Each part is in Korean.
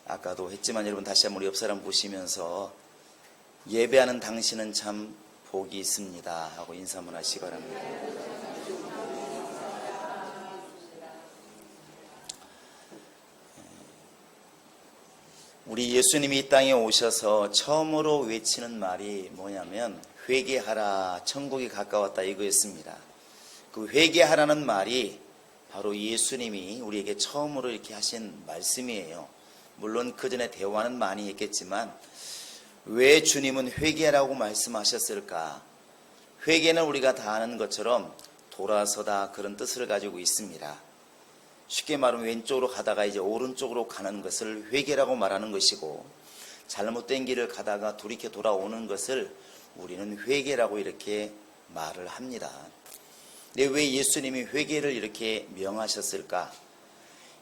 아까도 했지만 여러분 다시 한번 우리 옆 사람 보시면서 예배하는 당신은 참 복이 있습니다 하고 인사 한번 하시기 바랍니다. 우리 예수님이 이 땅에 오셔서 처음으로 외치는 말이 뭐냐면 회개하라, 천국이 가까웠다 이거였습니다. 그 회개하라는 말이 바로 예수님이 우리에게 처음으로 이렇게 하신 말씀이에요. 물론 그 전에 대화는 많이 했겠지만 왜 주님은 회개하라고 말씀하셨을까? 회개는 우리가 다 아는 것처럼 돌아서다 그런 뜻을 가지고 있습니다. 쉽게 말하면 왼쪽으로 가다가 이제 오른쪽으로 가는 것을 회개라고 말하는 것이고, 잘못된 길을 가다가 돌이켜 돌아오는 것을 우리는 회개라고 이렇게 말을 합니다. 근데 왜 예수님이 회개를 이렇게 명하셨을까?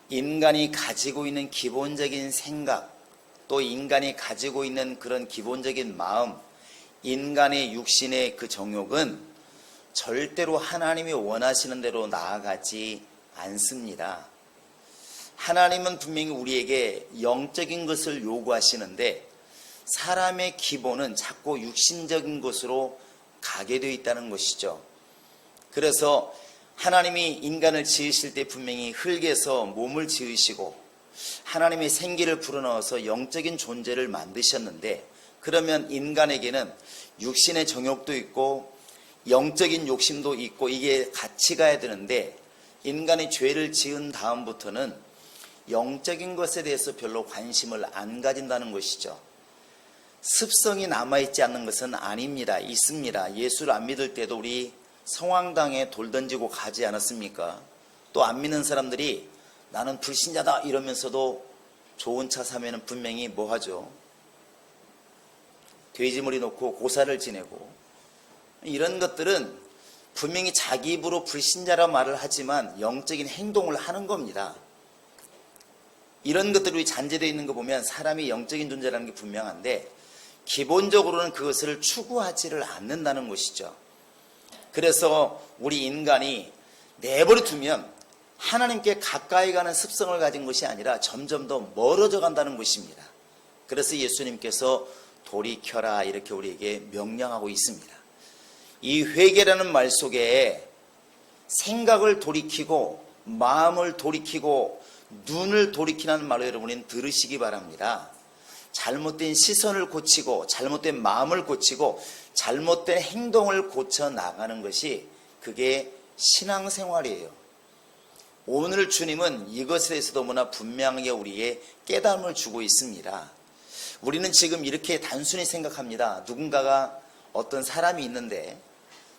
인간이 가지고 있는 기본적인 생각, 또 인간이 가지고 있는 그런 기본적인 마음, 인간의 육신의 그 정욕은 절대로 하나님이 원하시는 대로 나아가지 않습니다. 하나님은 분명히 우리에게 영적인 것을 요구하시는데 사람의 기본은 자꾸 육신적인 것으로 가게 되어 있다는 것이죠. 그래서 하나님이 인간을 지으실 때 분명히 흙에서 몸을 지으시고 하나님의 생기를 불어넣어서 영적인 존재를 만드셨는데, 그러면 인간에게는 육신의 정욕도 있고 영적인 욕심도 있고 이게 같이 가야 되는데, 인간이 죄를 지은 다음부터는 영적인 것에 대해서 별로 관심을 안 가진다는 것이죠. 습성이 남아있지 않는 것은 아닙니다. 있습니다. 예수를 안 믿을 때도 우리 성황당에 돌 던지고 가지 않았습니까? 또 안 믿는 사람들이 나는 불신자다 이러면서도 좋은 차 사면은 분명히 뭐 하죠? 돼지머리 놓고 고사를 지내고, 이런 것들은 분명히 자기 입으로 불신자라 말을 하지만 영적인 행동을 하는 겁니다. 이런 것들이 잔재되어 있는 거 보면 사람이 영적인 존재라는 게 분명한데 기본적으로는 그것을 추구하지를 않는다는 것이죠. 그래서 우리 인간이 내버려 두면 하나님께 가까이 가는 습성을 가진 것이 아니라 점점 더 멀어져 간다는 것입니다. 그래서 예수님께서 돌이켜라 이렇게 우리에게 명령하고 있습니다. 이 회개라는 말 속에 생각을 돌이키고 마음을 돌이키고 눈을 돌이키라는 말을 여러분은 들으시기 바랍니다. 잘못된 시선을 고치고 잘못된 마음을 고치고 잘못된 행동을 고쳐 나가는 것이 그게 신앙생활이에요. 오늘 주님은 이것에 대해서도 너무나 분명하게 우리에게 깨달음을 주고 있습니다. 우리는 지금 이렇게 단순히 생각합니다. 누군가가 어떤 사람이 있는데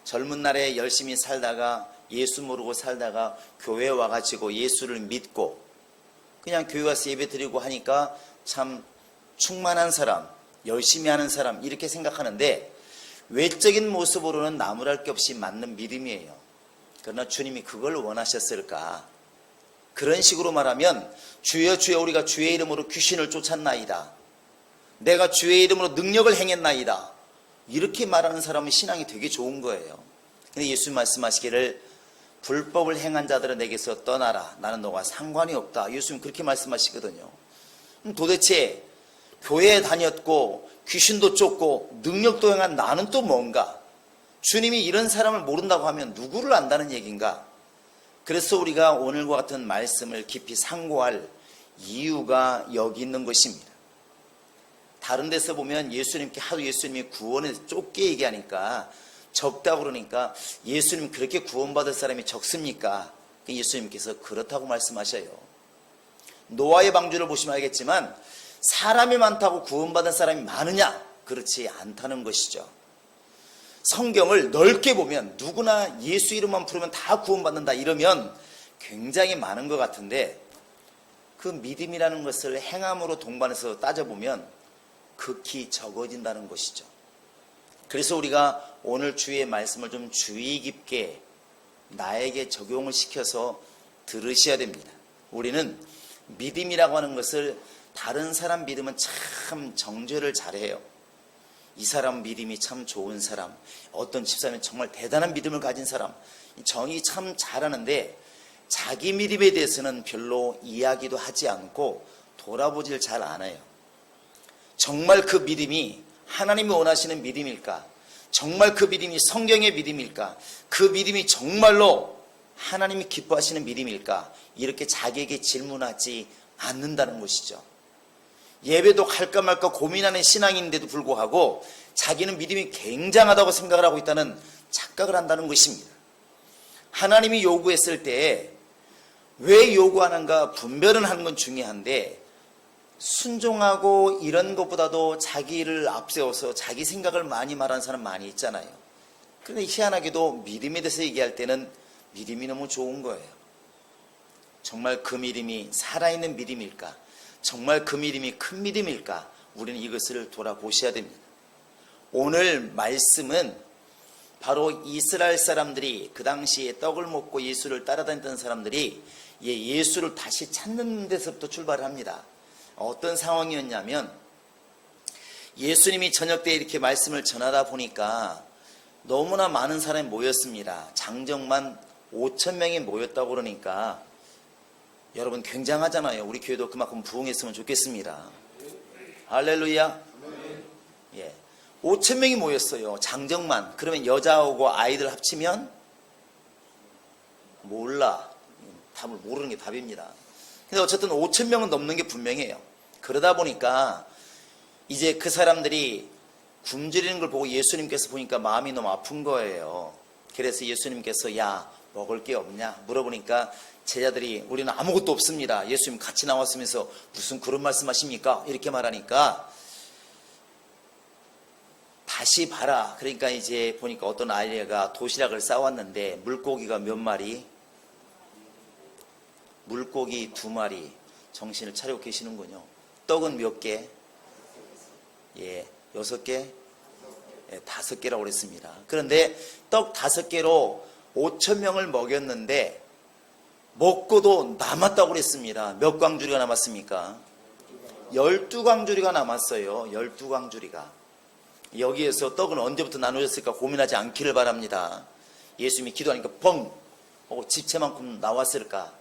젊은 날에 열심히 살다가 예수 모르고 살다가 교회에 와가지고 예수를 믿고 그냥 교회 와서 예배 드리고 하니까 참 충만한 사람, 열심히 하는 사람 이렇게 생각하는데 외적인 모습으로는 나무랄 게 없이 맞는 믿음이에요. 그러나 주님이 그걸 원하셨을까? 그런 식으로 말하면 주여 주여 우리가 주의 이름으로 귀신을 쫓았나이다. 내가 주의 이름으로 능력을 행했나이다. 이렇게 말하는 사람은 신앙이 되게 좋은 거예요. 근데 예수님 말씀하시기를 불법을 행한 자들은 내게서 떠나라. 나는 너와 상관이 없다. 예수님 그렇게 말씀하시거든요. 도대체 교회에 다녔고 귀신도 쫓고 능력도 행한 나는 또 뭔가? 주님이 이런 사람을 모른다고 하면 누구를 안다는 얘기인가? 그래서 우리가 오늘과 같은 말씀을 깊이 상고할 이유가 여기 있는 것입니다. 다른 데서 보면 예수님께 하도 예수님이 구원에 좁게 얘기하니까 적다고 그러니까 예수님 그렇게 구원받을 사람이 적습니까? 예수님께서 그렇다고 말씀하셔요. 노아의 방주를 보시면 알겠지만 사람이 많다고 구원받은 사람이 많으냐? 그렇지 않다는 것이죠. 성경을 넓게 보면 누구나 예수 이름만 부르면 다 구원받는다 이러면 굉장히 많은 것 같은데 그 믿음이라는 것을 행함으로 동반해서 따져보면 극히 적어진다는 것이죠. 그래서 우리가 오늘 주의 말씀을 좀 주의 깊게 나에게 적용을 시켜서 들으셔야 됩니다. 우리는 믿음이라고 하는 것을 다른 사람 믿음은 참 정죄를 잘해요. 이 사람 믿음이 참 좋은 사람, 어떤 집사람이 정말 대단한 믿음을 가진 사람, 정의 참 잘하는데 자기 믿음에 대해서는 별로 이야기도 하지 않고 돌아보질 잘 않아요. 정말 그 믿음이 하나님이 원하시는 믿음일까? 정말 그 믿음이 성경의 믿음일까? 그 믿음이 정말로 하나님이 기뻐하시는 믿음일까? 이렇게 자기에게 질문하지 않는다는 것이죠. 예배도 갈까 말까 고민하는 신앙인데도 불구하고 자기는 믿음이 굉장하다고 생각을 하고 있다는 착각을 한다는 것입니다. 하나님이 요구했을 때 왜 요구하는가 분별은 하는 건 중요한데, 순종하고 이런 것보다도 자기를 앞세워서 자기 생각을 많이 말하는 사람 많이 있잖아요. 그런데 희한하게도 믿음에 대해서 얘기할 때는 믿음이 너무 좋은 거예요. 정말 그 믿음이 살아있는 믿음일까? 정말 그 믿음이 큰 믿음일까? 우리는 이것을 돌아보셔야 됩니다. 오늘 말씀은 바로 이스라엘 사람들이 그 당시에 떡을 먹고 예수를 따라다녔던 사람들이 예수를 다시 찾는 데서부터 출발을 합니다. 어떤 상황이었냐면, 예수님이 저녁 때 이렇게 말씀을 전하다 보니까 너무나 많은 사람이 모였습니다. 장정만 5,000명이 모였다고 그러니까 여러분 굉장하잖아요. 우리 교회도 그만큼 부흥했으면 좋겠습니다. 할렐루야. 예, 5,000명이 모였어요. 장정만. 그러면 여자하고 아이들 합치면 몰라. 답을 모르는 게 답입니다. 근데 어쨌든 5,000명은 넘는 게 분명해요. 그러다 보니까 이제 그 사람들이 굶주리는 걸 보고 예수님께서 보니까 마음이 너무 아픈 거예요. 그래서 예수님께서 야, 먹을 게 없냐 물어보니까 제자들이 우리는 아무것도 없습니다. 예수님 같이 나왔으면서 무슨 그런 말씀하십니까? 이렇게 말하니까 다시 봐라. 그러니까 이제 보니까 어떤 아이가 도시락을 싸왔는데 물고기가 몇 마리? 물고기 2마리. 정신을 차리고 계시는군요. 떡은 몇 개? 예, 6개? 예, 5개라고 그랬습니다. 그런데 떡 5개로 5,000명을 먹였는데 먹고도 남았다고 그랬습니다. 몇 광주리가 남았습니까? 12광주리가 남았어요. 12광주리가. 여기에서 떡은 언제부터 나누어졌을까 고민하지 않기를 바랍니다. 예수님이 기도하니까 뻥 하고 집채만큼 나왔을까?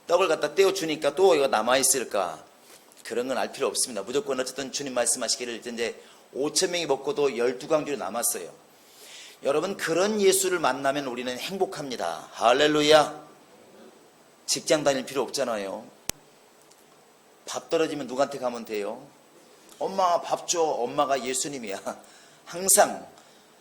떡을 갖다 떼어주니까 또 이거 남아있을까? 그런 건 알 필요 없습니다. 무조건 어쨌든 주님 말씀하시기를 이제 5,000명이 먹고도 12광주리 남았어요. 여러분, 그런 예수를 만나면 우리는 행복합니다. 할렐루야. 직장 다닐 필요 없잖아요. 밥 떨어지면 누구한테 가면 돼요? 엄마 밥 줘. 엄마가 예수님이야. 항상.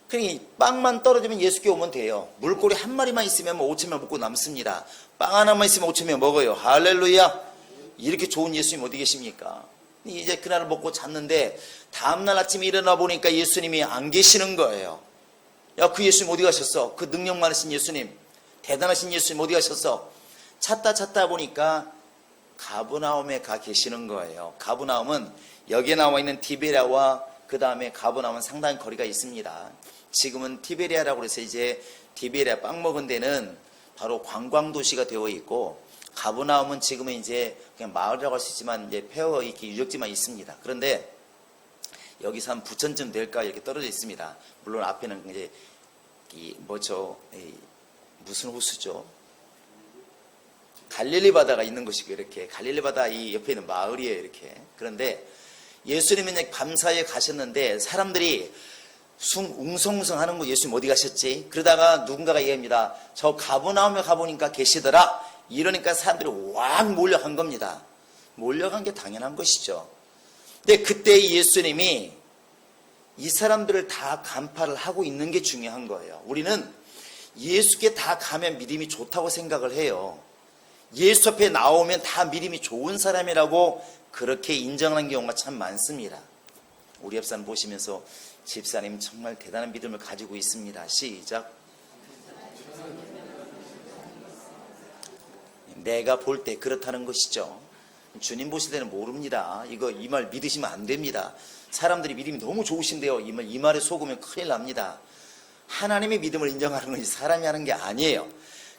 그러니 빵만 떨어지면 예수께 오면 돼요. 물고기 한 마리만 있으면 5,000명 먹고 남습니다. 빵 하나만 있으면 5,000명 먹어요. 할렐루야. 이렇게 좋은 예수님 어디 계십니까? 이제 그날을 먹고 잤는데 다음날 아침에 일어나 보니까 예수님이 안 계시는 거예요. 야, 그 예수님 어디 가셨어? 그 능력 많으신 예수님, 대단하신 예수님 어디 가셨어? 찾다 보니까 가브나움에 가 계시는 거예요. 가브나움은 여기에 나와 있는 디베랴와 그 다음에 가브나움은 상당히 거리가 있습니다. 지금은 티베리아라고 해서 이제 디베랴 빵 먹은 데는 바로 관광도시가 되어 있고, 가브나움은 지금은 이제 그냥 마을이라고 할 수 있지만 이제 폐허 이렇게 유적지만 있습니다. 그런데 여기서 한 부천쯤 될까 이렇게 떨어져 있습니다. 물론 앞에는 이제 무슨 호수죠? 갈릴리 바다가 있는 곳이고, 이렇게 갈릴리 바다 이 옆에 있는 마을이에요. 이렇게. 그런데 예수님이 이제 밤사이에 가셨는데 사람들이 웅성웅성 하는 거, 예수님 어디 가셨지? 그러다가 누군가가 얘기합니다. 저 가브나움에 가보니까 계시더라. 이러니까 사람들이 확 몰려간 겁니다. 몰려간 게 당연한 것이죠. 근데 그때 예수님이 이 사람들을 다 간파를 하고 있는 게 중요한 거예요. 우리는 예수께 다 가면 믿음이 좋다고 생각을 해요. 예수 앞에 나오면 다 믿음이 좋은 사람이라고 그렇게 인정하는 경우가 참 많습니다. 우리 옆 사람 보시면서 집사님 정말 대단한 믿음을 가지고 있습니다. 시작. 내가 볼 때 그렇다는 것이죠. 주님 보실 때는 모릅니다. 이 말 믿으시면 안 됩니다. 사람들이 믿음이 너무 좋으신데요, 이 말에 속으면 큰일 납니다. 하나님의 믿음을 인정하는 것이 사람이 하는 게 아니에요.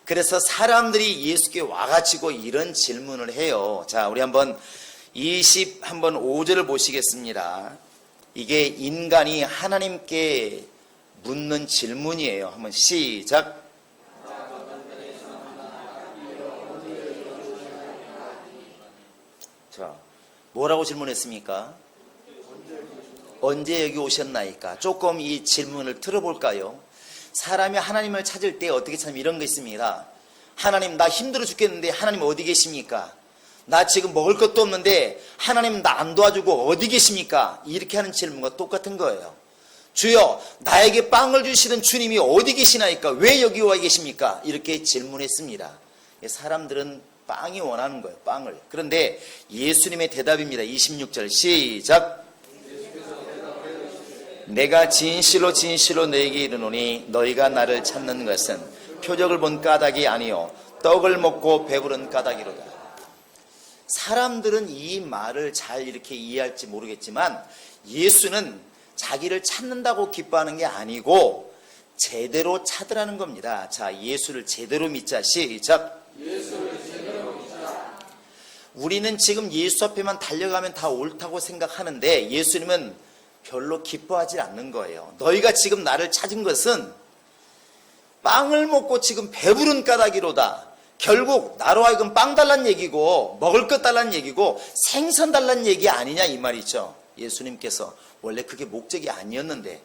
그래서 사람들이 예수께 와가지고 이런 질문을 해요. 자, 우리 한번 5절을 보시겠습니다. 이게 인간이 하나님께 묻는 질문이에요. 한번 시작. 자, 뭐라고 질문했습니까? 언제 여기 오셨나이까? 조금 이 질문을 들어볼까요? 사람이 하나님을 찾을 때 어떻게 찾으면 이런 거 있습니다. 하나님, 나 힘들어 죽겠는데 하나님 어디 계십니까? 나 지금 먹을 것도 없는데 하나님 나 안 도와주고 어디 계십니까? 이렇게 하는 질문과 똑같은 거예요. 주여, 나에게 빵을 주시는 주님이 어디 계시나이까? 왜 여기 와 계십니까? 이렇게 질문했습니다. 사람들은 빵이 원하는 거예요. 빵을. 그런데 예수님의 대답입니다. 26절 시작. 내가 진실로 진실로 너에게 이르노니 너희가 나를 찾는 것은 표적을 본 까닭이 아니요 떡을 먹고 배부른 까닭이로다. 사람들은 이 말을 잘 이렇게 이해할지 모르겠지만 예수는 자기를 찾는다고 기뻐하는 게 아니고 제대로 찾으라는 겁니다. 자, 예수를 제대로 믿자. 시작. 예수를 제대로 믿자. 우리는 지금 예수 앞에만 달려가면 다 옳다고 생각하는데 예수님은 별로 기뻐하지 않는 거예요. 너희가 지금 나를 찾은 것은 빵을 먹고 지금 배부른 까닭이로다. 결국 나로 하여금 빵 달란 얘기고 먹을 것 달란 얘기고 생선 달란 얘기 아니냐 이 말이죠. 예수님께서 원래 그게 목적이 아니었는데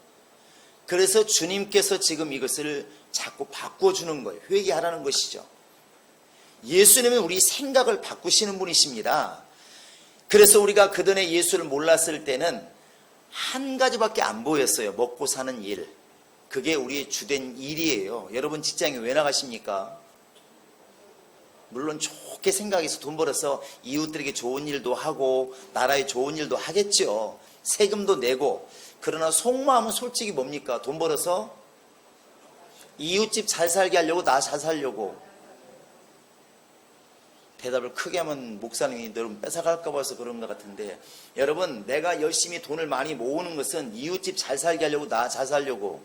그래서 주님께서 지금 이것을 자꾸 바꿔주는 거예요. 회개하라는 것이죠. 예수님은 우리 생각을 바꾸시는 분이십니다. 그래서 우리가 그전에 예수를 몰랐을 때는 한 가지밖에 안 보였어요. 먹고 사는 일. 그게 우리의 주된 일이에요. 여러분 직장에 왜 나가십니까? 물론 좋게 생각해서 돈 벌어서 이웃들에게 좋은 일도 하고 나라에 좋은 일도 하겠죠. 세금도 내고. 그러나 속마음은 솔직히 뭡니까? 돈 벌어서 이웃집 잘 살게 하려고 나 잘 살려고. 대답을 크게 하면 목사님이 여러분 뺏어갈까 봐서 그런 것 같은데 여러분 내가 열심히 돈을 많이 모으는 것은 이웃집 잘 살게 하려고 나 잘 살려고.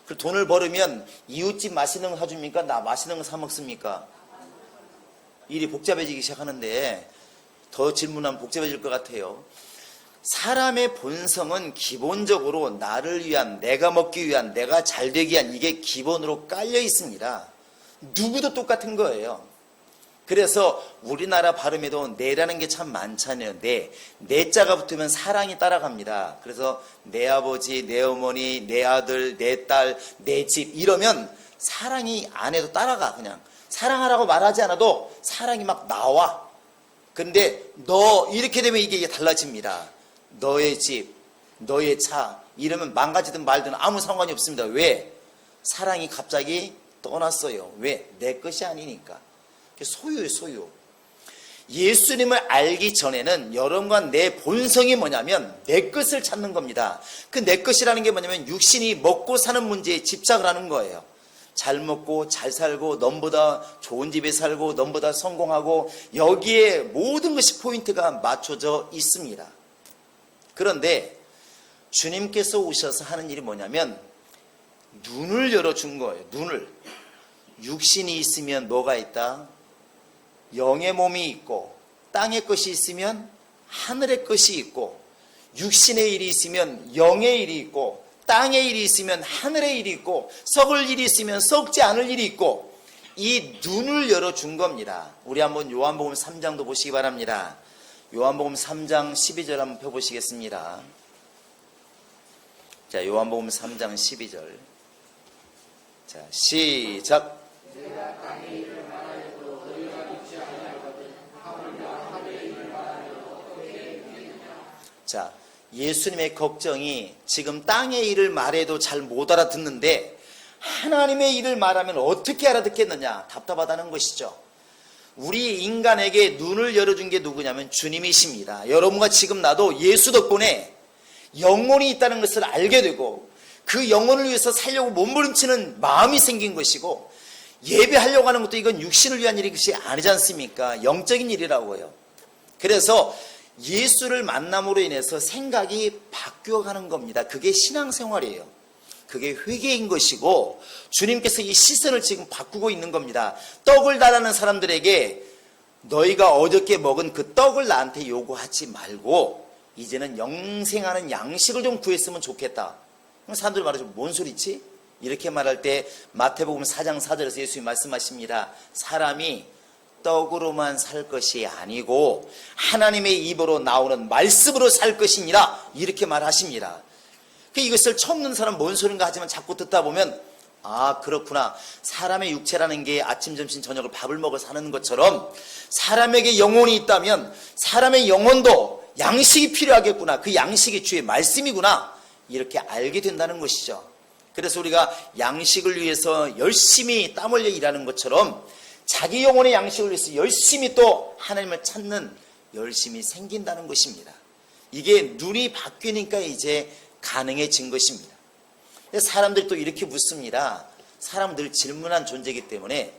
그 돈을 벌으면 이웃집 맛있는 거 사줍니까? 나 맛있는 거 사 먹습니까? 일이 복잡해지기 시작하는데 더 질문하면 복잡해질 것 같아요. 사람의 본성은 기본적으로 나를 위한, 내가 먹기 위한, 내가 잘 되기 위한 이게 기본으로 깔려 있습니다. 누구도 똑같은 거예요. 그래서 우리나라 발음에도 내라는 게 참 많잖아요. 내 자가 붙으면 사랑이 따라갑니다. 그래서 내 아버지, 내 어머니, 내 아들, 내 딸, 내 집 이러면 사랑이 안에도 따라가. 그냥 사랑하라고 말하지 않아도 사랑이 막 나와. 근데 너 이렇게 되면 이게 달라집니다. 너의 집, 너의 차 이러면 망가지든 말든 아무 상관이 없습니다. 왜? 사랑이 갑자기 떠났어요. 왜? 내 것이 아니니까. 소유예요, 소유. 예수님을 알기 전에는 여러분과 내 본성이 뭐냐면 내 것을 찾는 겁니다. 그 내 것이라는 게 뭐냐면 육신이 먹고 사는 문제에 집착을 하는 거예요. 잘 먹고 잘 살고 넘보다 좋은 집에 살고 넘보다 성공하고 여기에 모든 것이 포인트가 맞춰져 있습니다. 그런데 주님께서 오셔서 하는 일이 뭐냐면 눈을 열어준 거예요. 눈을. 육신이 있으면 뭐가 있다? 영의 몸이 있고 땅의 것이 있으면 하늘의 것이 있고 육신의 일이 있으면 영의 일이 있고 땅의 일이 있으면 하늘의 일이 있고 썩을 일이 있으면 썩지 않을 일이 있고 이 눈을 열어준 겁니다. 우리 한번 요한복음 3장도 보시기 바랍니다. 요한복음 3장 12절 한번 펴보시겠습니다. 자, 요한복음 3장 12절. 자, 시작. 자, 예수님의 걱정이 지금 땅의 일을 말해도 잘 못 알아듣는데 하나님의 일을 말하면 어떻게 알아듣겠느냐? 답답하다는 것이죠. 우리 인간에게 눈을 열어준 게 누구냐면 주님이십니다. 여러분과 지금 나도 예수 덕분에 영혼이 있다는 것을 알게 되고 그 영혼을 위해서 살려고 몸부림치는 마음이 생긴 것이고 예배하려고 하는 것도 이건 육신을 위한 일이 것이 아니지 않습니까? 영적인 일이라고요. 그래서 예수를 만남으로 인해서 생각이 바뀌어가는 겁니다. 그게 신앙생활이에요. 그게 회개인 것이고 주님께서 이 시선을 지금 바꾸고 있는 겁니다. 떡을 달라는 사람들에게 너희가 어저께 먹은 그 떡을 나한테 요구하지 말고 이제는 영생하는 양식을 좀 구했으면 좋겠다. 사람들이 말하죠. 뭔 소리지? 이렇게 말할 때 마태복음 4장 4절에서 예수님이 말씀하십니다. 사람이 떡으로만 살 것이 아니고 하나님의 입으로 나오는 말씀으로 살 것이니라 이렇게 말하십니다. 이것을 처음 듣는 사람은 뭔 소린가 하지만 자꾸 듣다 보면 아 그렇구나, 사람의 육체라는 게 아침 점심 저녁을 밥을 먹어 사는 것처럼 사람에게 영혼이 있다면 사람의 영혼도 양식이 필요하겠구나, 그 양식이 주의 말씀이구나 이렇게 알게 된다는 것이죠. 그래서 우리가 양식을 위해서 열심히 땀 흘려 일하는 것처럼 자기 영혼의 양식을 위해서 열심히 또 하나님을 찾는 열심이 생긴다는 것입니다. 이게 눈이 바뀌니까 이제 가능해진 것입니다. 사람들이 또 이렇게 묻습니다. 사람들 질문한 존재이기 때문에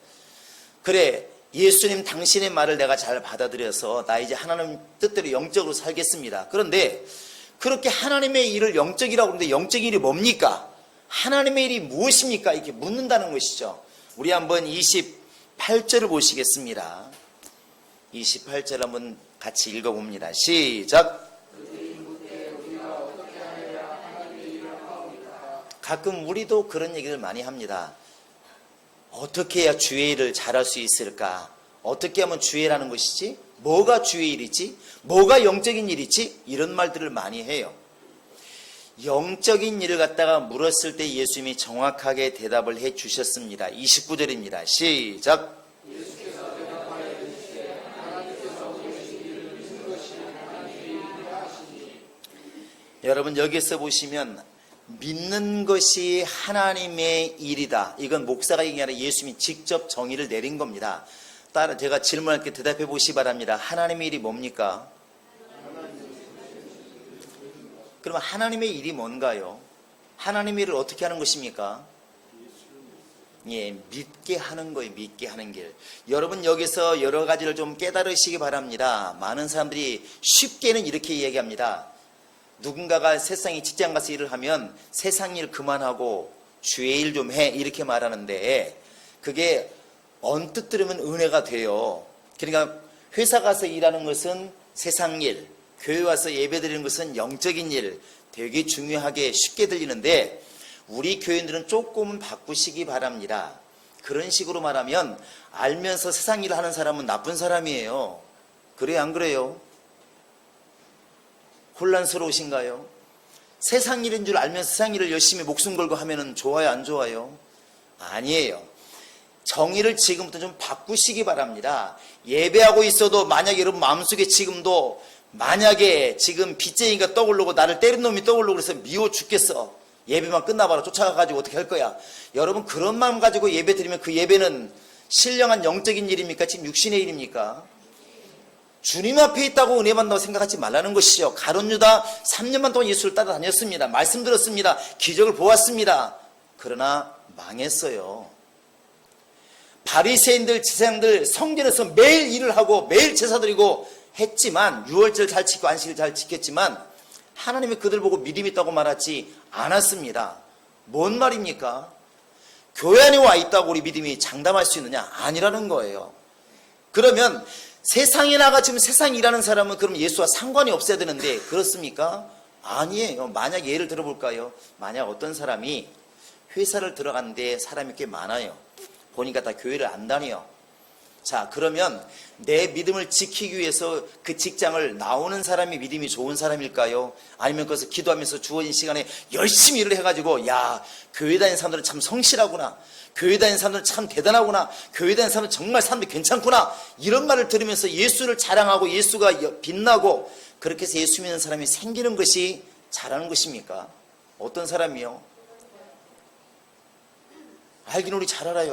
그래 예수님 당신의 말을 내가 잘 받아들여서 나 이제 하나님 뜻대로 영적으로 살겠습니다. 그런데 그렇게 하나님의 일을 영적이라고 하는데 영적인 일이 뭡니까? 하나님의 일이 무엇입니까? 이렇게 묻는다는 것이죠. 우리 한번 28절을 보시겠습니다. 28절 한번 같이 읽어봅니다. 시작. 가끔 우리도 그런 얘기를 많이 합니다. 어떻게 해야 주의 일을 잘할 수 있을까? 어떻게 하면 주의 일하는 것이지? 뭐가 주의 일이지? 뭐가 영적인 일이지? 이런 말들을 많이 해요. 영적인 일을 갖다가 물었을 때 예수님이 정확하게 대답을 해 주셨습니다. 29절입니다. 시작. 여러분 여기서 보시면 믿는 것이 하나님의 일이다. 이건 목사가 얘기한 게 아니라 예수님이 직접 정의를 내린 겁니다. 따라 제가 질문할게 대답해 보시기 바랍니다. 하나님의 일이 뭡니까? 그러면 하나님의 일이 뭔가요? 하나님의 일을 어떻게 하는 것입니까? 예, 믿게 하는 거예요. 믿게 하는 길. 여러분 여기서 여러 가지를 좀 깨달으시기 바랍니다. 많은 사람들이 쉽게는 이렇게 이야기합니다. 누군가가 세상에 직장 가서 일을 하면 세상 일 그만하고 주의 일 좀 해 이렇게 말하는데 그게 언뜻 들으면 은혜가 돼요. 그러니까 회사 가서 일하는 것은 세상 일, 교회 와서 예배 드리는 것은 영적인 일, 되게 중요하게 쉽게 들리는데 우리 교인들은 조금은 바꾸시기 바랍니다. 그런 식으로 말하면 알면서 세상 일을 하는 사람은 나쁜 사람이에요. 그래요 안 그래요? 혼란스러우신가요? 세상 일인 줄 알면서 세상 일을 열심히 목숨 걸고 하면 좋아요 안 좋아요? 아니에요. 정의를 지금부터 좀 바꾸시기 바랍니다. 예배하고 있어도 만약에 여러분 마음속에 지금도 만약에 지금 빚쟁이가 떠오르고 나를 때린 놈이 떠오르고 그래서 미워 죽겠어. 예배만 끝나봐라 쫓아가가지고 어떻게 할 거야. 여러분 그런 마음 가지고 예배 드리면 그 예배는 신령한 영적인 일입니까? 지금 육신의 일입니까? 주님 앞에 있다고 은혜 받는다고 생각하지 말라는 것이죠. 가룟 유다 3년만 동안 예수를 따라다녔습니다. 말씀 들었습니다. 기적을 보았습니다. 그러나 망했어요. 바리새인들 제사장들 성전에서 매일 일을 하고 매일 제사 드리고 했지만 유월절 잘 지키고 안식일 잘 지켰지만 하나님이 그들 보고 믿음 있다고 말하지 않았습니다. 뭔 말입니까? 교회 안에 와 있다고 우리 믿음이 장담할 수 있느냐? 아니라는 거예요. 그러면 세상에 나가 지금 세상 일하는 사람은 그럼 예수와 상관이 없어야 되는데 그렇습니까? 아니에요. 만약 예를 들어볼까요? 만약 어떤 사람이 회사를 들어갔는데 사람이 꽤 많아요. 보니까 다 교회를 안 다녀요. 자, 그러면 내 믿음을 지키기 위해서 그 직장을 나오는 사람이 믿음이 좋은 사람일까요? 아니면 거기서 기도하면서 주어진 시간에 열심히 일을 해가지고 야, 교회 다니는 사람들은 참 성실하구나. 교회 다니는 사람들은 참 대단하구나. 교회 다니는 사람들은 정말 사람들이 괜찮구나. 이런 말을 들으면서 예수를 자랑하고 예수가 빛나고 그렇게 해서 예수 믿는 사람이 생기는 것이 잘하는 것입니까? 어떤 사람이요? 알기는 우리 잘 알아요.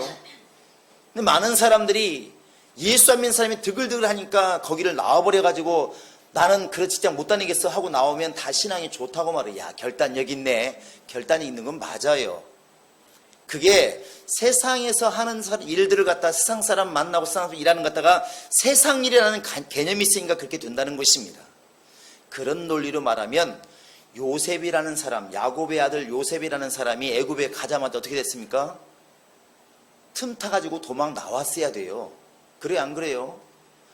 근데 많은 사람들이 예수 안 믿는 사람이 드글드글 하니까 거기를 나와버려가지고 나는 그런 직장 못 다니겠어 하고 나오면 다 신앙이 좋다고 말해. 야, 결단 여기 있네. 결단이 있는 건 맞아요. 그게 세상에서 하는 일들을 갖다 세상 사람 만나고 세상 사람 일하는 것 갖다가 세상 일이라는 개념이 있으니까 그렇게 된다는 것입니다. 그런 논리로 말하면 요셉이라는 사람, 야곱의 아들 요셉이라는 사람이 애굽에 가자마자 어떻게 됐습니까? 틈 타가지고 도망 나왔어야 돼요. 그래요 안 그래요?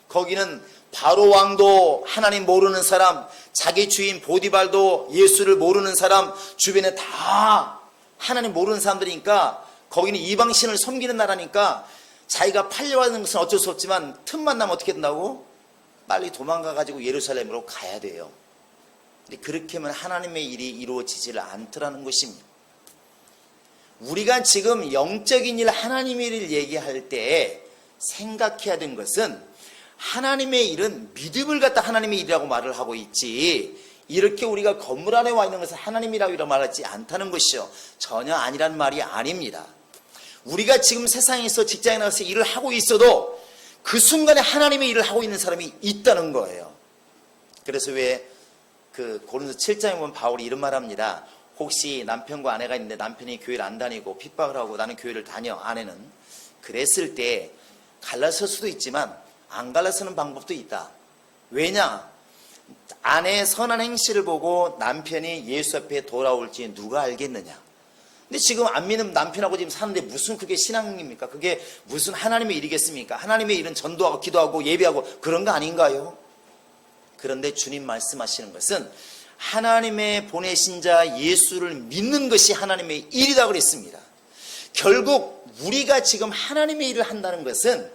거기는 바로 왕도 하나님 모르는 사람, 자기 주인 보디발도 예수를 모르는 사람, 주변에 다 하나님 모르는 사람들이니까 거기는 이방신을 섬기는 나라니까 자기가 팔려가는 것은 어쩔 수 없지만 틈만 나면 어떻게 된다고? 빨리 도망가가지고 예루살렘으로 가야 돼요. 근데 그렇게 하면 하나님의 일이 이루어지지를 않더라는 것입니다. 우리가 지금 영적인 일, 하나님의 일을 얘기할 때 생각해야 되는 것은 하나님의 일은 믿음을 갖다 하나님의 일이라고 말을 하고 있지, 이렇게 우리가 건물 안에 와 있는 것은 하나님이라고 말하지 않다는 것이요, 전혀 아니란 말이 아닙니다. 우리가 지금 세상에서 직장에 나가서 일을 하고 있어도 그 순간에 하나님의 일을 하고 있는 사람이 있다는 거예요. 그래서 왜 고린도 7장에 보면 바울이 이런 말 합니다. 혹시 남편과 아내가 있는데 남편이 교회를 안 다니고 핍박을 하고 나는 교회를 다녀, 아내는. 그랬을 때 갈라설 수도 있지만 안 갈라서는 방법도 있다. 왜냐? 아내의 선한 행실을 보고 남편이 예수 앞에 돌아올지 누가 알겠느냐. 근데 지금 안 믿는 남편하고 지금 사는데 무슨 그게 신앙입니까? 그게 무슨 하나님의 일이겠습니까? 하나님의 일은 전도하고 기도하고 예배하고 그런 거 아닌가요? 그런데 주님 말씀하시는 것은 하나님의 보내신 자 예수를 믿는 것이 하나님의 일이라고 그랬습니다. 결국 우리가 지금 하나님의 일을 한다는 것은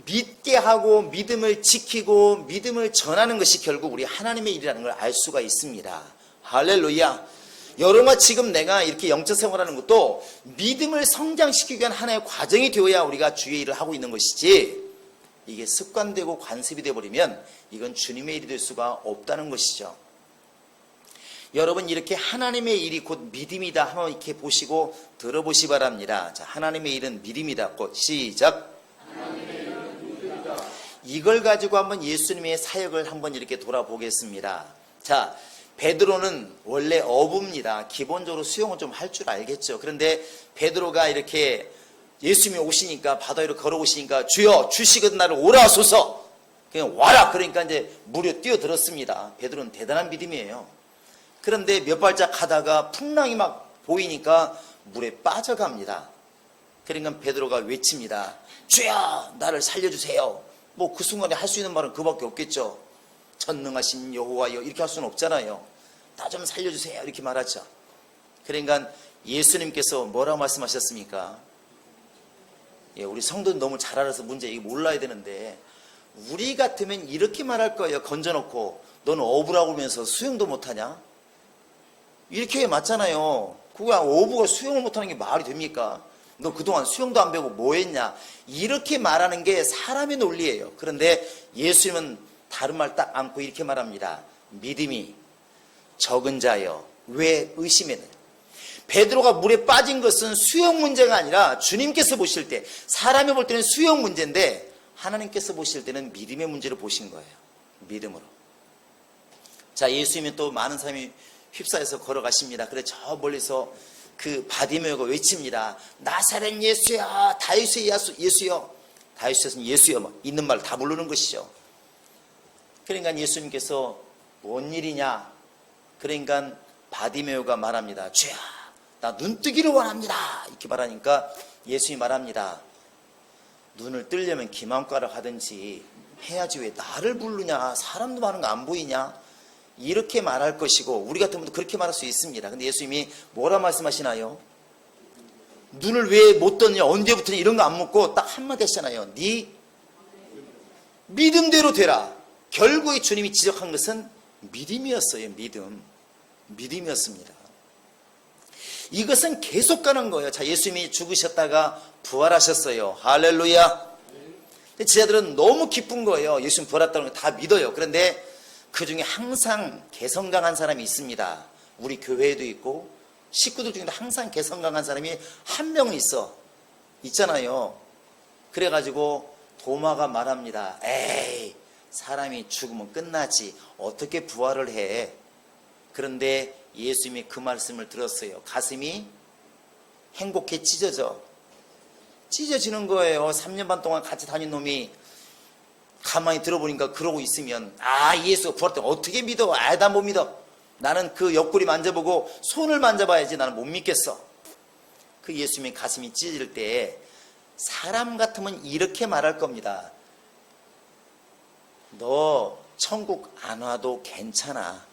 믿게 하고 믿음을 지키고 믿음을 전하는 것이 결국 우리 하나님의 일이라는 걸 알 수가 있습니다. 할렐루야. 여러분과 지금 내가 이렇게 영적 생활하는 것도 믿음을 성장시키기 위한 하나의 과정이 되어야 우리가 주의 일을 하고 있는 것이지, 이게 습관되고 관습이 되어버리면 이건 주님의 일이 될 수가 없다는 것이죠. 여러분, 이렇게 하나님의 일이 곧 믿음이다 한번 이렇게 보시고 들어보시 바랍니다. 자, 하나님의 일은 믿음이다. 곧 시작. 이걸 가지고 한번 예수님의 사역을 한번 이렇게 돌아보겠습니다. 자, 베드로는 원래 어부입니다. 기본적으로 수영은 좀 할 줄 알겠죠. 그런데 베드로가 이렇게 예수님이 오시니까, 바다 위로 걸어오시니까 주여 주시거든 나를 오라 하소서, 그냥 와라. 그러니까 이제 물에 뛰어들었습니다. 베드로는 대단한 믿음이에요. 그런데 몇 발짝 가다가 풍랑이 막 보이니까 물에 빠져갑니다. 그러니까 베드로가 외칩니다. 주여 나를 살려주세요. 뭐 그 순간에 할 수 있는 말은 그밖에 없겠죠. 전능하신 여호와여 이렇게 할 수는 없잖아요. 나 좀 살려주세요 이렇게 말하죠. 그러니까 예수님께서 뭐라고 말씀하셨습니까? 예, 우리 성도는 너무 잘 알아서 문제 이거 몰라야 되는데, 우리 같으면 이렇게 말할 거예요. 건져놓고 너는 어부라고 하면서 수영도 못하냐? 이렇게 맞잖아요. 그거 어부가 수영을 못하는 게 말이 됩니까? 너 그동안 수영도 안 배우고 뭐 했냐? 이렇게 말하는 게 사람의 논리예요. 그런데 예수님은 다른 말 딱 않고 이렇게 말합니다. 믿음이 적은 자여 왜 의심했느냐? 베드로가 물에 빠진 것은 수영 문제가 아니라 주님께서 보실 때, 사람이 볼 때는 수영 문제인데 하나님께서 보실 때는 믿음의 문제를 보신 거예요. 믿음으로. 자, 예수님은 또 많은 사람이 휩싸여서 걸어가십니다. 그래 저 멀리서 그 바디메오가 외칩니다. 나사렛 예수야, 다윗의 예수여. 다윗에서는 예수여 뭐 있는 말 다 부르는 것이죠. 그러니까 예수님께서 뭔 일이냐? 그러니까 바디메오가 말합니다. 주야, 나 눈뜨기를 원합니다. 이렇게 말하니까 예수님이 말합니다. 눈을 뜨려면 기만과를 하든지 해야지 왜 나를 부르냐? 사람도 많은 거 안 보이냐? 이렇게 말할 것이고, 우리 같은 분도 그렇게 말할 수 있습니다. 근데 예수님이 뭐라 말씀하시나요? 눈을 왜 못 떴냐? 언제부터냐? 이런 거 안 묻고 딱 한마디 하시잖아요. 네 믿음대로 되라. 결국에 주님이 지적한 것은 믿음이었어요. 믿음이었습니다. 이것은 계속 가는 거예요. 자, 예수님이 죽으셨다가 부활하셨어요. 할렐루야. 근데 제자들은 너무 기쁜 거예요. 예수님 부활했다는 걸 다 믿어요. 그런데 그 중에 항상 개성 강한 사람이 있습니다. 우리 교회에도 있고 식구들 중에도 항상 개성 강한 사람이 한 명은 있잖아요. 그래가지고 도마가 말합니다. 에이, 사람이 죽으면 끝나지 어떻게 부활을 해? 그런데 예수님이 그 말씀을 들었어요. 가슴이 행복해 찢어지는 거예요. 3년 반 동안 같이 다닌 놈이 가만히 들어보니까 그러고 있으면, 아, 예수가 부활 때 어떻게 믿어? 아, 난 못 믿어. 나는 그 옆구리 만져보고 손을 만져봐야지 나는 못 믿겠어. 그 예수님의 가슴이 찢어질 때 사람 같으면 이렇게 말할 겁니다. 너 천국 안 와도 괜찮아.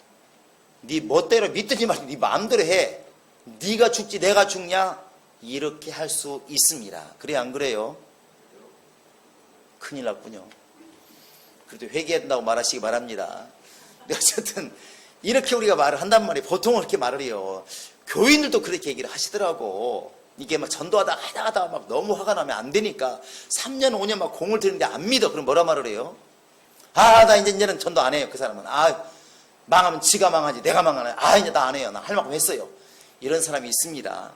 네 멋대로 믿든지 말든지 네 마음대로 해. 네가 죽지 내가 죽냐? 이렇게 할 수 있습니다. 그래 안 그래요? 큰일 났군요. 그래도 회개해야 된다고 말하시기 바랍니다. 근데 어쨌든 이렇게 우리가 말을 한단 말이에요. 보통은 그렇게 말을 해요. 교인들도 그렇게 얘기를 하시더라고. 이게 막 전도하다가 막 너무 화가 나면 안 되니까 3년 5년 막 공을 들이는데 안 믿어. 그럼 뭐라 말을 해요? 나 이제는 전도 안 해요. 그 사람은 망하면 지가 망하지 내가 망하네. 이제 나 안 해요. 나 할 만큼 했어요. 이런 사람이 있습니다.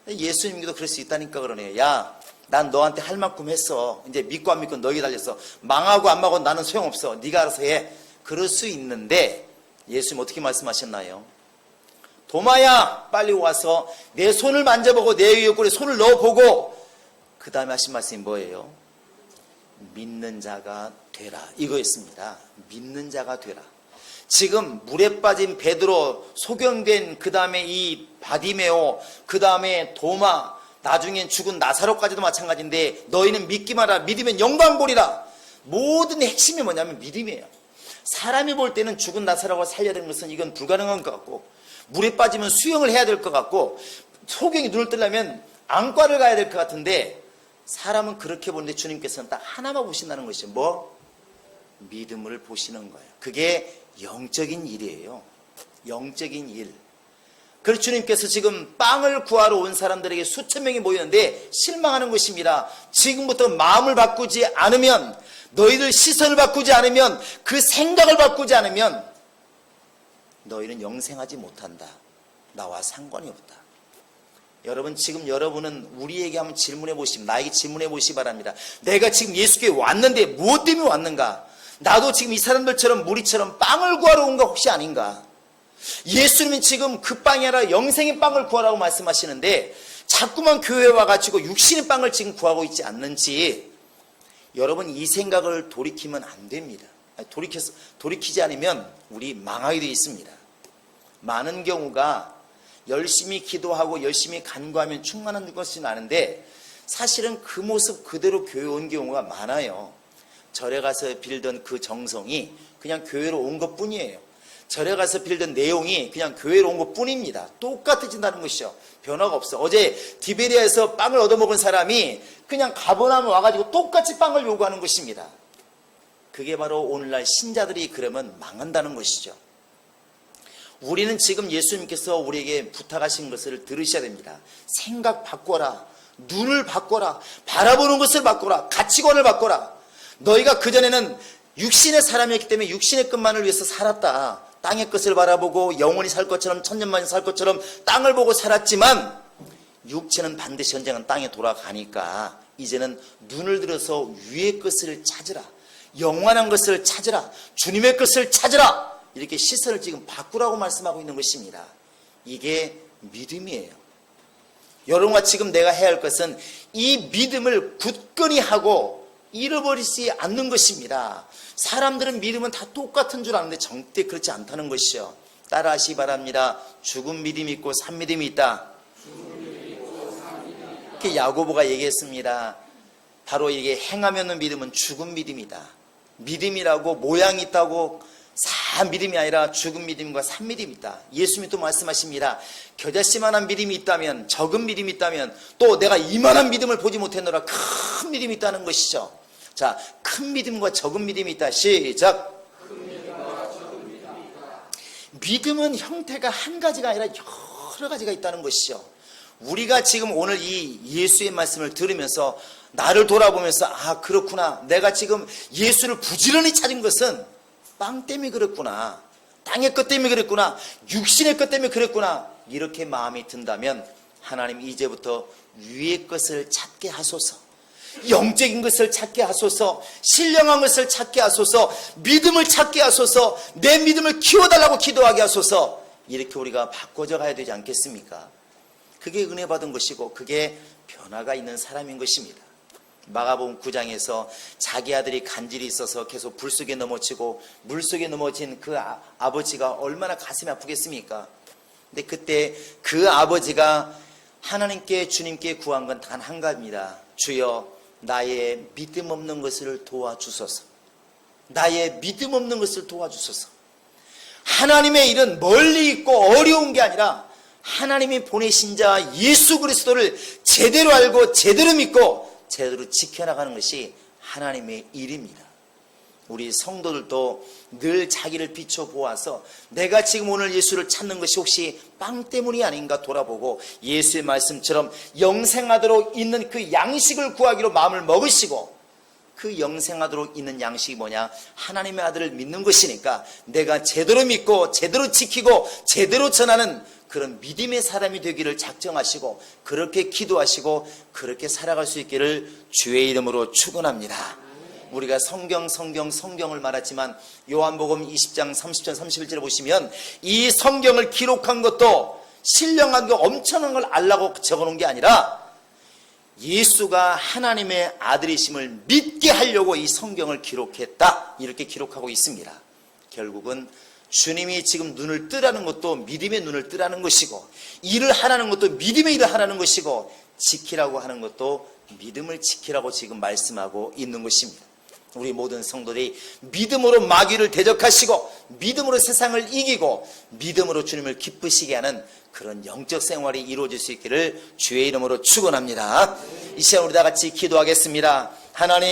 예수님께도 그럴 수 있다니까 그러네요. 야, 난 너한테 할 만큼 했어. 이제 믿고 안 믿고 너에게 달렸어. 망하고 안 망하고 나는 소용없어. 네가 알아서 해. 그럴 수 있는데 예수님 어떻게 말씀하셨나요? 도마야, 빨리 와서 내 손을 만져보고 내 옆구리에 손을 넣어보고 그 다음에 하신 말씀이 뭐예요? 믿는 자가 되라, 이거였습니다. 믿는 자가 되라. 지금 물에 빠진 베드로, 소경된 그 다음에 이 바디메오, 그 다음에 도마, 나중엔 죽은 나사로까지도 마찬가지인데 너희는 믿기만 하라. 믿으면 영광 보리라. 모든 핵심이 뭐냐면 믿음이에요. 사람이 볼 때는 죽은 나사로가 살려야 되는 것은 이건 불가능한 것 같고, 물에 빠지면 수영을 해야 될 것 같고, 소경이 눈을 뜨려면 안과를 가야 될 것 같은데, 사람은 그렇게 보는데 주님께서는 딱 하나만 보신다는 것이 뭐? 믿음을 보시는 거예요. 그게 영적인 일이에요. 영적인 일. 그래서 주님께서 지금 빵을 구하러 온 사람들에게 수천 명이 모였는데 실망하는 것입니다. 지금부터 마음을 바꾸지 않으면, 너희들 시선을 바꾸지 않으면, 그 생각을 바꾸지 않으면 너희는 영생하지 못한다. 나와 상관이 없다. 여러분, 지금 여러분은 우리에게 한번 질문해 보시면, 나에게 질문해 보시기 바랍니다. 내가 지금 예수께 왔는데 무엇 때문에 왔는가? 나도 지금 이 사람들처럼 무리처럼 빵을 구하러 온 거 혹시 아닌가? 예수님은 지금 그 빵이 아니라 영생의 빵을 구하라고 말씀하시는데 자꾸만 교회에 와가지고 육신의 빵을 지금 구하고 있지 않는지, 여러분 이 생각을 돌이키면 안 됩니다. 돌이키지 않으면 우리 망하게 되어 있습니다. 많은 경우가 열심히 기도하고 열심히 간구하면 충만한 것이 많은데 사실은 그 모습 그대로 교회 온 경우가 많아요. 절에 가서 빌던 그 정성이 그냥 교회로 온 것뿐이에요. 절에 가서 빌던 내용이 그냥 교회로 온 것뿐입니다. 똑같아진다는 것이죠. 변화가 없어. 어제 디베리아에서 빵을 얻어먹은 사람이 그냥 가버나움에 와가지고 똑같이 빵을 요구하는 것입니다. 그게 바로 오늘날 신자들이 그러면 망한다는 것이죠. 우리는 지금 예수님께서 우리에게 부탁하신 것을 들으셔야 됩니다. 생각 바꿔라. 눈을 바꿔라. 바라보는 것을 바꿔라. 가치관을 바꿔라. 너희가 그전에는 육신의 사람이었기 때문에 육신의 것만을 위해서 살았다. 땅의 것을 바라보고 영원히 살 것처럼 천년만이 살 것처럼 땅을 보고 살았지만, 육체는 반드시 언젠간 땅에 돌아가니까 이제는 눈을 들어서 위의 것을 찾으라. 영원한 것을 찾으라. 주님의 것을 찾으라. 이렇게 시선을 지금 바꾸라고 말씀하고 있는 것입니다. 이게 믿음이에요. 여러분과 지금 내가 해야 할 것은 이 믿음을 굳건히 하고 잃어버리지 않는 것입니다. 사람들은 믿음은 다 똑같은 줄 아는데 절대 그렇지 않다는 것이죠. 따라하시기 바랍니다. 죽은 믿음이 있고 산 믿음이 있다. 이렇게 야고보가 얘기했습니다. 바로 이게 행함이 없는 믿음은 죽은 믿음이다. 믿음이라고 모양이 있다고 산 믿음이 아니라 죽은 믿음과 산 믿음이 있다. 예수님이 또 말씀하십니다. 겨자씨만한 믿음이 있다면, 적은 믿음이 있다면, 또 내가 이만한 믿음을 보지 못했노라, 큰 믿음이 있다는 것이죠. 자, 큰 믿음과 적은 믿음이 있다. 시작. 큰 믿음과 적은 믿음이 있다. 믿음은 형태가 한 가지가 아니라 여러 가지가 있다는 것이죠. 우리가 지금 오늘 이 예수의 말씀을 들으면서 나를 돌아보면서 그렇구나. 내가 지금 예수를 부지런히 찾은 것은 빵 때문에 그랬구나. 땅의 것 때문에 그랬구나. 육신의 것 때문에 그랬구나. 이렇게 마음이 든다면 하나님 이제부터 위의 것을 찾게 하소서. 영적인 것을 찾게 하소서. 신령한 것을 찾게 하소서. 믿음을 찾게 하소서. 내 믿음을 키워달라고 기도하게 하소서. 이렇게 우리가 바꿔져 가야 되지 않겠습니까? 그게 은혜 받은 것이고 그게 변화가 있는 사람인 것입니다. 마가복음 9장에서 자기 아들이 간질이 있어서 계속 불 속에 넘어지고 물 속에 넘어진 그 아버지가 얼마나 가슴이 아프겠습니까? 근데 그때 그 아버지가 하나님께 주님께 구한 건 단 한 가지입니다. 주여, 나의 믿음 없는 것을 도와주소서. 나의 믿음 없는 것을 도와주소서. 하나님의 일은 멀리 있고 어려운 게 아니라 하나님이 보내신 자 예수 그리스도를 제대로 알고 제대로 믿고 제대로 지켜나가는 것이 하나님의 일입니다. 우리 성도들도 늘 자기를 비춰보아서 내가 지금 오늘 예수를 찾는 것이 혹시 빵 때문이 아닌가 돌아보고 예수의 말씀처럼 영생하도록 있는 그 양식을 구하기로 마음을 먹으시고, 그 영생하도록 있는 양식이 뭐냐? 하나님의 아들을 믿는 것이니까 내가 제대로 믿고 제대로 지키고 제대로 전하는 그런 믿음의 사람이 되기를 작정하시고 그렇게 기도하시고 그렇게 살아갈 수 있기를 주의 이름으로 축원합니다. 우리가 성경을 말하지만 요한복음 20장 30절 31절에 보시면 이 성경을 기록한 것도 신령한 거 엄청난 걸 알라고 적어놓은 게 아니라 예수가 하나님의 아들이심을 믿게 하려고 이 성경을 기록했다, 이렇게 기록하고 있습니다. 결국은 주님이 지금 눈을 뜨라는 것도 믿음의 눈을 뜨라는 것이고, 일을 하라는 것도 믿음의 일을 하라는 것이고, 지키라고 하는 것도 믿음을 지키라고 지금 말씀하고 있는 것입니다. 우리 모든 성도들이 믿음으로 마귀를 대적하시고 믿음으로 세상을 이기고 믿음으로 주님을 기쁘시게 하는 그런 영적 생활이 이루어질 수 있기를 주의 이름으로 축원합니다. 이 시간 우리 다 같이 기도하겠습니다. 하나님,